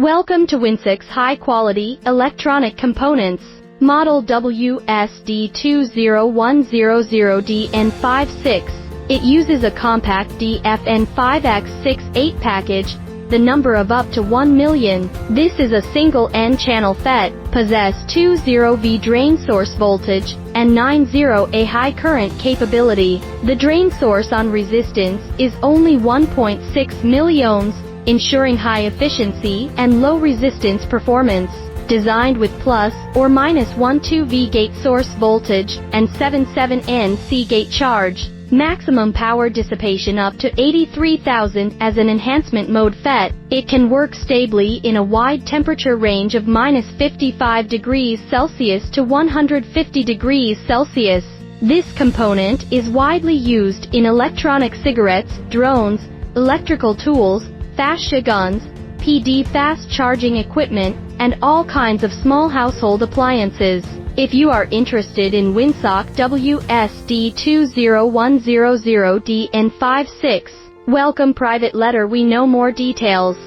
Welcome to WSD high-quality electronic components. Model WSD20100DN56. It uses a compact DFN5X6-8 package, the number of up to 1 million. This is a single N-channel FET, possess 20V drain source voltage, and 90A high current capability. The drain source on resistance is only 1.6 milliohms, ensuring high efficiency and low resistance performance. Designed with plus or minus 12V gate source voltage and 77NC gate charge. Maximum power dissipation up to 83,000 as an enhancement mode FET. It can work stably in a wide temperature range of -55 degrees Celsius to 150 degrees Celsius. This component is widely used in electronic cigarettes, drones, electrical tools, fascia guns, PD fast charging equipment, and all kinds of small household appliances. If you are interested in WSD WSD20100DN56, welcome private letter. We know more details.